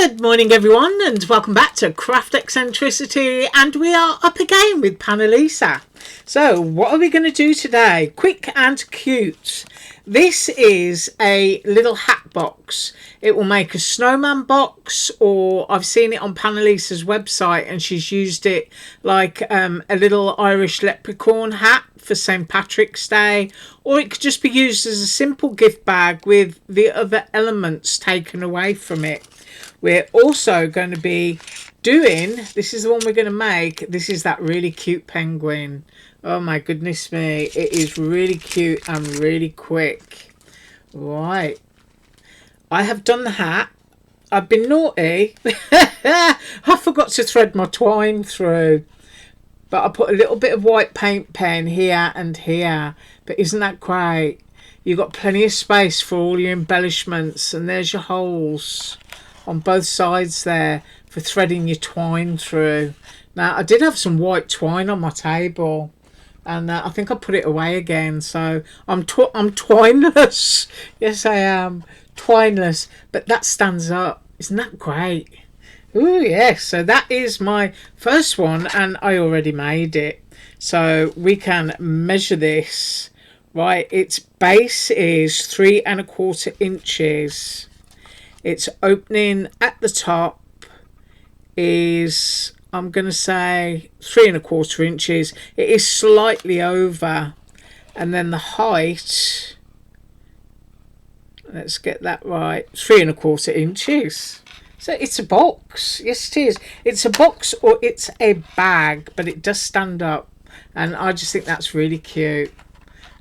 Good morning everyone, and welcome back to Craft Eccentricity, and we are up again with Panalisa. So what are we going to do today? Quick and cute. This is a little hat box. It will make a snowman box, or I've seen it on Panalisa's website and she's used it like a little Irish leprechaun hat for St. Patrick's Day, or it could just be used as a simple gift bag with the other elements taken away from it. We're also going to be doing, this is the one we're going to make, this is that really cute penguin. Oh my goodness me, it is really cute and really quick. Right, I have done the hat. I've been naughty. I forgot to thread my twine through, but I put a little bit of white paint pen here and here. But isn't that great? You've got plenty of space for all your embellishments, and there's your holes on both sides there for threading your twine through. Now I did have some white twine on my table, and I think I put it away again, so I'm twineless. Yes, I am twineless, but that stands up. Isn't that great? Ooh, yes. So that is my first one, and I already made it, so we can measure this. Right, its base is 3¼ inches. Its opening at the top is, I'm going to say, 3¼ inches. It is slightly over. And then the height, let's get that right, 3¼ inches. So it's a box. Yes, it is. It's a box, or it's a bag, but it does stand up. And I just think that's really cute.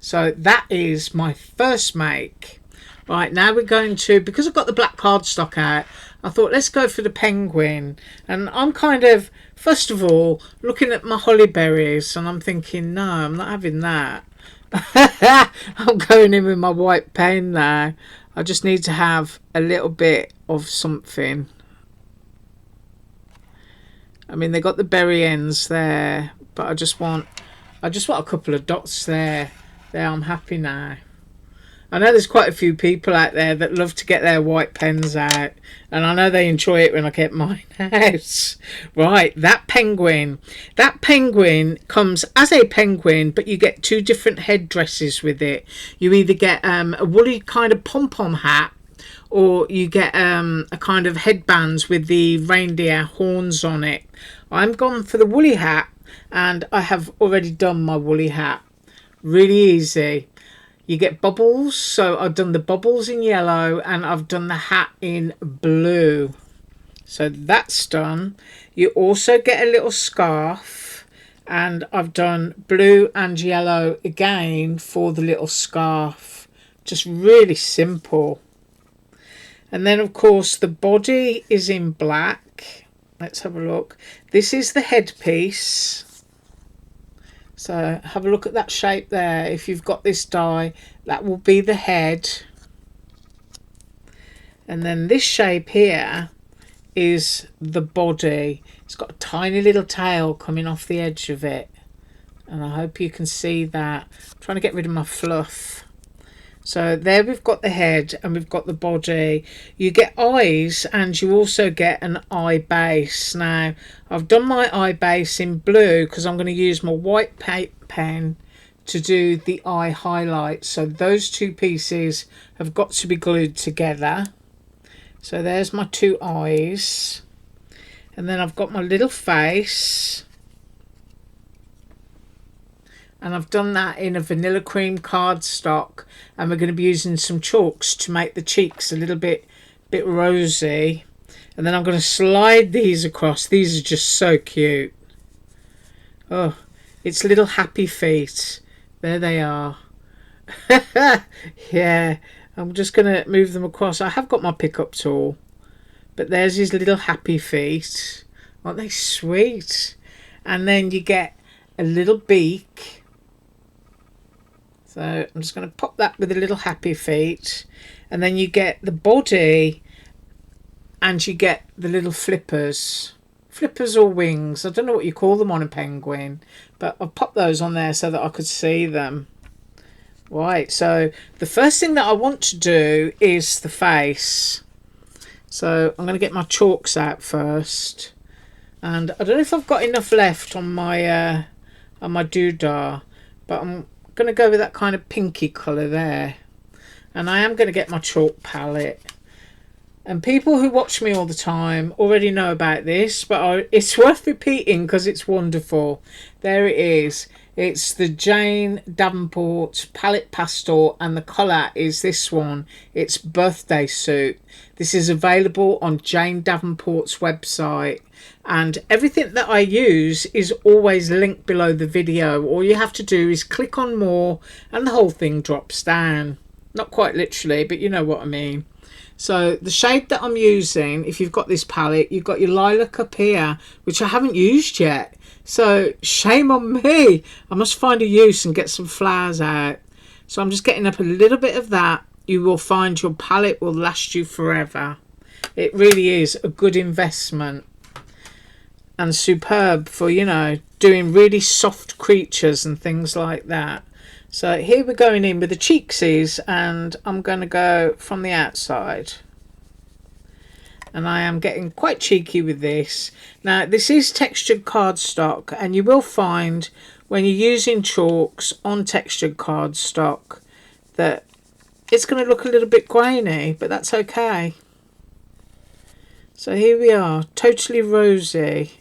So that is my first make. Right, now we're going to, because I've got the black cardstock out, I thought let's go for the penguin. And I'm kind of, first of all, looking at my holly berries, and I'm thinking, no, I'm not having that. I'm going in with my white pen now. I just need to have a little bit of something. I mean, they got the berry ends there, but I just want a couple of dots there. There, I'm happy now. I know there's quite a few people out there that love to get their white pens out, and I know they enjoy it when I get mine out. Right, that penguin comes as a penguin, but you get two different headdresses with it. You either get a woolly kind of pom-pom hat, or you get a kind of headbands with the reindeer horns on it. I'm gone for the woolly hat, and I have already done my woolly hat. Really easy. You get bubbles, so I've done the bubbles in yellow and I've done the hat in blue. So that's done. You also get a little scarf, and I've done blue and yellow again for the little scarf. Just really simple. And then of course the body is in black. Let's have a look. This is the headpiece. So have a look at that shape there. If you've got this die, that will be the head. And then this shape here is the body. It's got a tiny little tail coming off the edge of it. And I hope you can see that. I'm trying to get rid of my fluff. So there we've got the head and we've got the body. You get eyes, and you also get an eye base. Now I've done my eye base in blue because I'm going to use my white paint pen to do the eye highlights. So those two pieces have got to be glued together. So there's my two eyes, and then I've got my little face. And I've done that in a vanilla cream cardstock, and we're going to be using some chalks to make the cheeks a little bit rosy. And then I'm going to slide these across. These are just so cute. Oh, it's little happy feet. There they are. Yeah, I'm just going to move them across. I have got my pickup tool, but there's his little happy feet. Aren't they sweet? And then you get a little beak. So I'm just going to pop that with the little happy feet, and then you get the body, and you get the little flippers or wings. I don't know what you call them on a penguin, but I'll pop those on there so that I could see them. Right, so the first thing that I want to do is the face. So I'm going to get my chalks out first. And I don't know if I've got enough left on my doodah, but I'm going to go with that kind of pinky colour there. And I am going to get my chalk palette. And people who watch me all the time already know about this, but it's worth repeating because it's wonderful. There it is. It's the Jane Davenport Palette Pastel, and the colour is this one. It's Birthday Suit. This is available on Jane Davenport's website, and everything that I use is always linked below the video. All you have to do is click on more and the whole thing drops down. Not quite literally, but you know what I mean. So the shade that I'm using, if you've got this palette, you've got your lilac up here, which I haven't used yet. So shame on me. I must find a use and get some flowers out. So I'm just getting up a little bit of that. You will find your palette will last you forever. It really is a good investment. And superb for, you know, doing really soft creatures and things like that. So here we're going in with the cheeksies, and I'm going to go from the outside. And I am getting quite cheeky with this. Now this is textured cardstock, and you will find when you're using chalks on textured cardstock that it's going to look a little bit grainy, but that's okay. So here we are, totally rosy.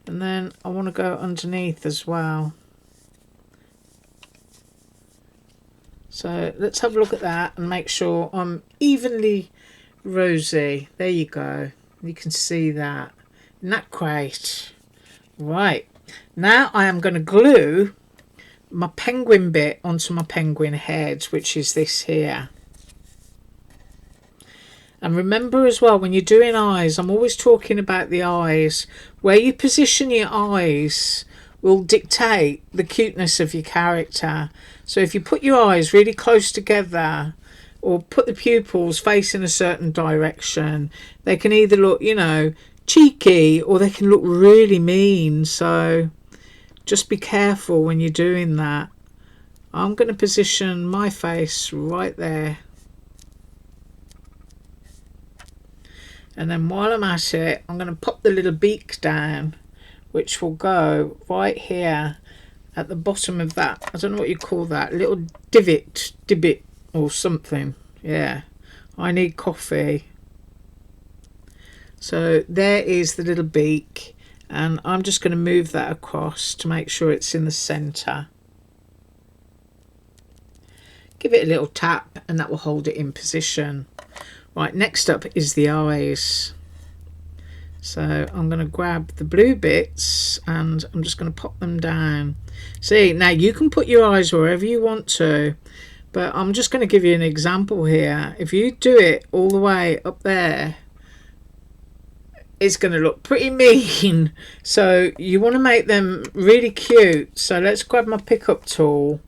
And then I want to go underneath as well. So let's have a look at that and make sure I'm evenly rosy. There you go. You can see that. Isn't that great? Right. Now I am going to glue my penguin bit onto my penguin head, which is this here. And remember as well, when you're doing eyes, I'm always talking about the eyes. Where you position your eyes will dictate the cuteness of your character. So if you put your eyes really close together, or put the pupils facing a certain direction, they can either look, you know, cheeky, or they can look really mean. So just be careful when you're doing that. I'm going to position my face right there. And then while I'm at it, I'm going to pop the little beak down, which will go right here at the bottom of that. I don't know what you call that. Little divot or something. Yeah, I need coffee. So there is the little beak, and I'm just going to move that across to make sure it's in the centre. Give it a little tap and that will hold it in position. Right, next up is the eyes. So I'm going to grab the blue bits and I'm just going to pop them down. See, now you can put your eyes wherever you want to, but I'm just going to give you an example here. If you do it all the way up there, it's going to look pretty mean. So you want to make them really cute. So let's grab my pickup tool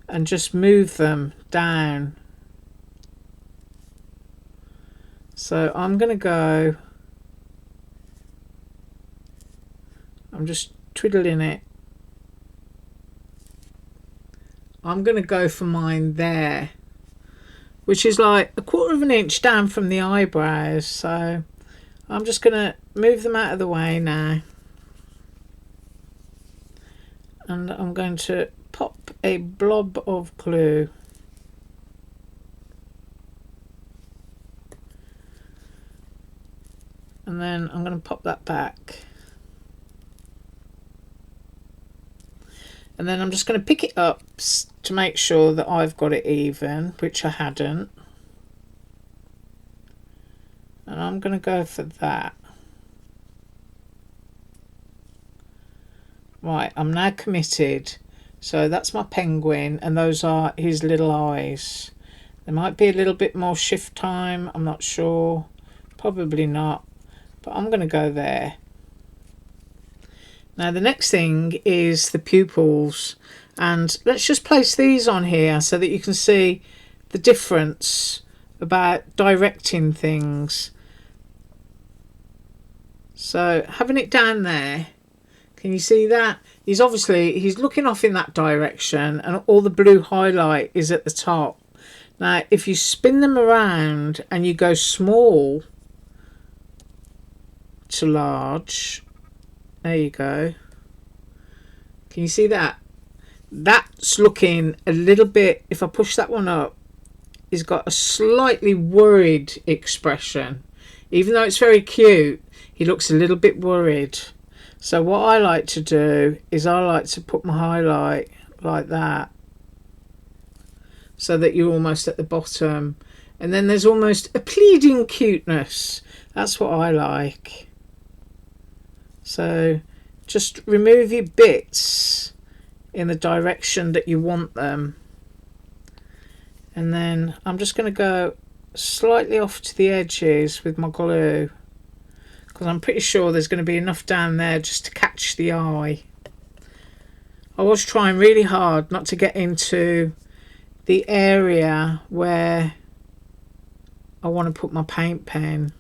and just move them down. So I'm going to go, I'm just twiddling it. I'm going to go for mine there, which is like 1/4 of an inch down from the eyebrows. So I'm just going to move them out of the way now. And I'm going to pop a blob of glue. And then I'm going to pop that back. And then I'm just going to pick it up to make sure that I've got it even, which I hadn't. And I'm going to go for that. Right, I'm now committed. So that's my penguin, and those are his little eyes. There might be a little bit more shift time, I'm not sure. Probably not. But I'm going to go there. Now the next thing is the pupils, and let's just place these on here so that you can see the difference about directing things. So having it down there, can you see that? He's looking off in that direction, and all the blue highlight is at the top. Now if you spin them around and you go small to large, there you go. Can you see that? That's looking a little bit, if I push that one up, he's got a slightly worried expression. Even though it's very cute, he looks a little bit worried. So what I like to do is I like to put my highlight like that, so that you're almost at the bottom, and then there's almost a pleading cuteness. That's what I like. So just remove your bits in the direction that you want them, and then I'm just going to go slightly off to the edges with my glue, because I'm pretty sure there's going to be enough down there just to catch the eye. I was trying really hard not to get into the area where I want to put my paint pen.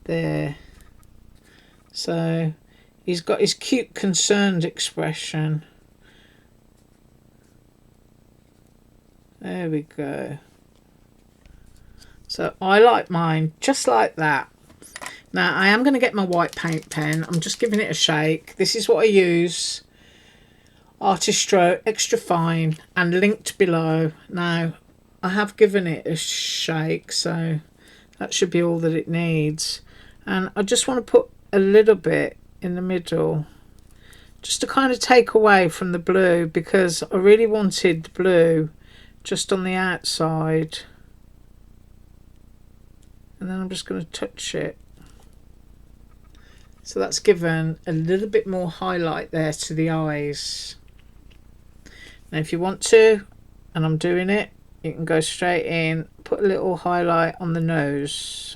There. So he's got his cute concerned expression. There we go. So I like mine just like that. Now I am going to get my white paint pen. I'm just giving it a shake. This is what I use. Artist Stroke Extra Fine, and linked below. Now I have given it a shake, so that should be all that it needs. And I just want to put a little bit in the middle, just to kind of take away from the blue, because I really wanted the blue just on the outside. And then I'm just going to touch it. So that's given a little bit more highlight there to the eyes. Now if you want to, and I'm doing it, you can go straight in, put a little highlight on the nose.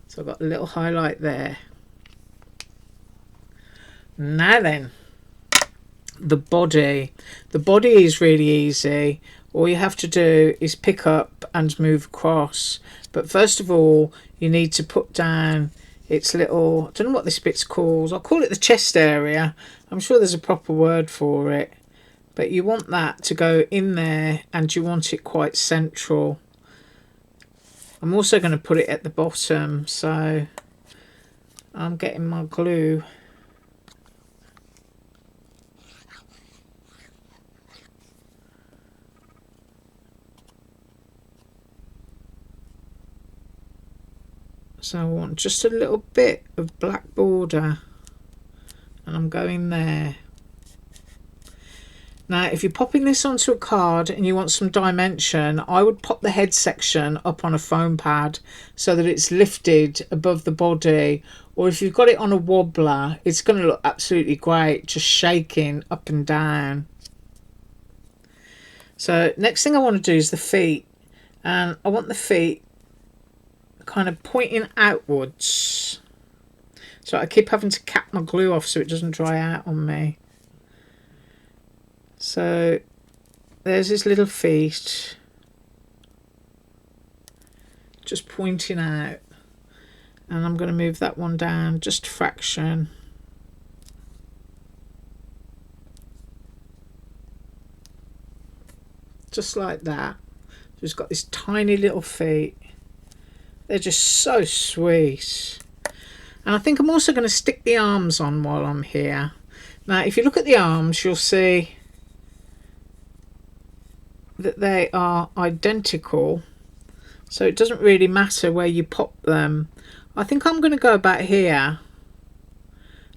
So I've got a little highlight there. Now then, the body. The body is really easy. All you have to do is pick up and move across. But first of all, you need to put down its little, I don't know what this bit's called. I'll call it the chest area. I'm sure there's a proper word for it. But you want that to go in there, and you want it quite central. I'm also going to put it at the bottom, so I'm getting my glue. So I want just a little bit of black border, and I'm going there. Now if you're popping this onto a card and you want some dimension, I would pop the head section up on a foam pad so that it's lifted above the body, or if you've got it on a wobbler, it's going to look absolutely great, just shaking up and down. So next thing I want to do is the feet, and I want the feet kind of pointing outwards. So I keep having to cap my glue off so it doesn't dry out on me. So there's his little feet just pointing out, and I'm going to move that one down just a fraction. Just like that. So he's got these tiny little feet. They're just so sweet. And I think I'm also going to stick the arms on while I'm here. Now if you look at the arms, you'll see that they are identical, so it doesn't really matter where you pop them. I think I'm going to go about here,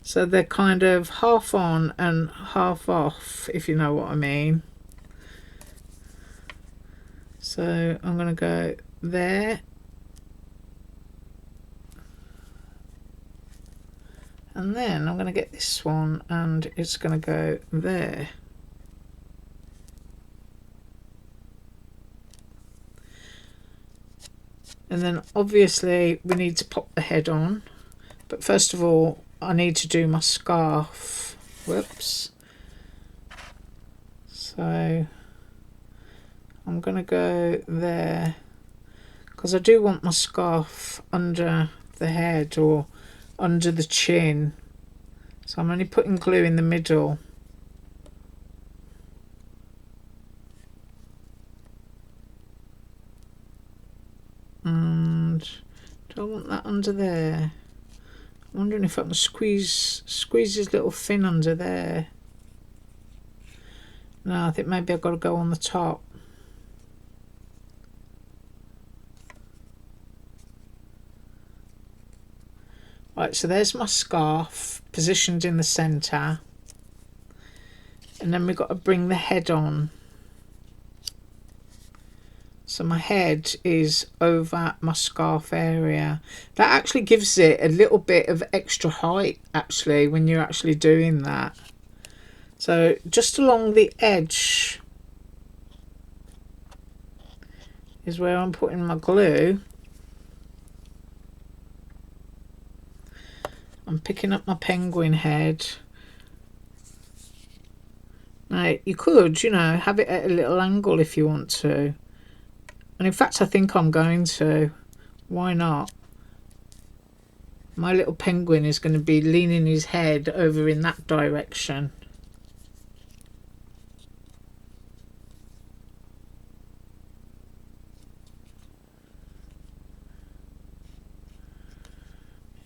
so they're kind of half on and half off, if you know what I mean. So I'm going to go there, and then I'm going to get this one and it's going to go there. And then obviously we need to pop the head on, but first of all I need to do my scarf. Whoops. So I'm gonna go there, because I do want my scarf under the head or under the chin, So I'm only putting glue in the middle. And do I want that under there? I'm wondering if I can squeeze his little fin under there. No, I think maybe I've got to go on the top. Right, so there's my scarf positioned in the centre. And then we've got to bring the head on. So my head is over my scarf area. That actually gives it a little bit of extra height, actually, when you're actually doing that. So just along the edge is where I'm putting my glue. I'm picking up my penguin head. Now, you could, you know, have it at a little angle if you want to. And in fact, I think I'm going to. Why not? My little penguin is going to be leaning his head over in that direction.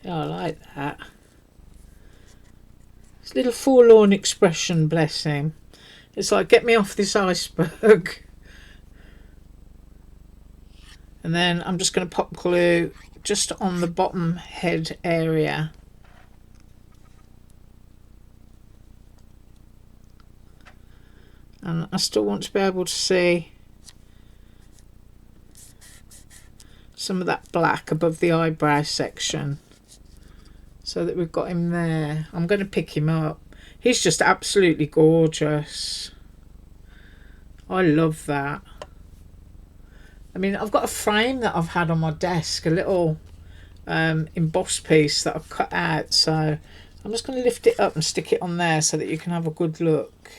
Yeah, I like that. His little forlorn expression, bless him. It's like, get me off this iceberg. And then I'm just going to pop glue just on the bottom head area. And I still want to be able to see some of that black above the eyebrow section, so that we've got him there. I'm going to pick him up. He's just absolutely gorgeous. I love that. I mean, I've got a frame that I've had on my desk, a little embossed piece that I've cut out, so I'm just going to lift it up and stick it on there so that you can have a good look.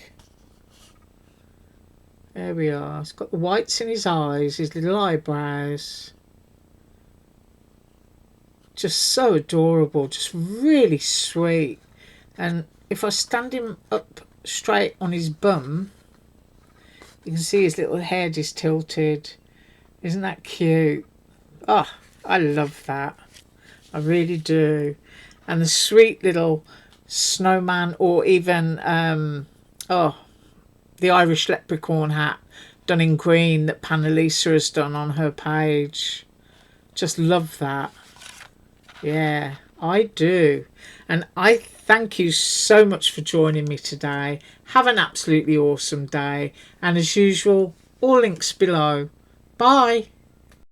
There we are. It's got the whites in his eyes, his little eyebrows. Just so adorable, just really sweet. And if I stand him up straight on his bum, you can see his little head is tilted. Isn't that cute? Oh, I love that. I really do. And the sweet little snowman, or even the Irish leprechaun hat done in green that Panalisa has done on her page. Just love that. Yeah, I do. And I thank you so much for joining me today. Have an absolutely awesome day. And as usual, all links below. Bye.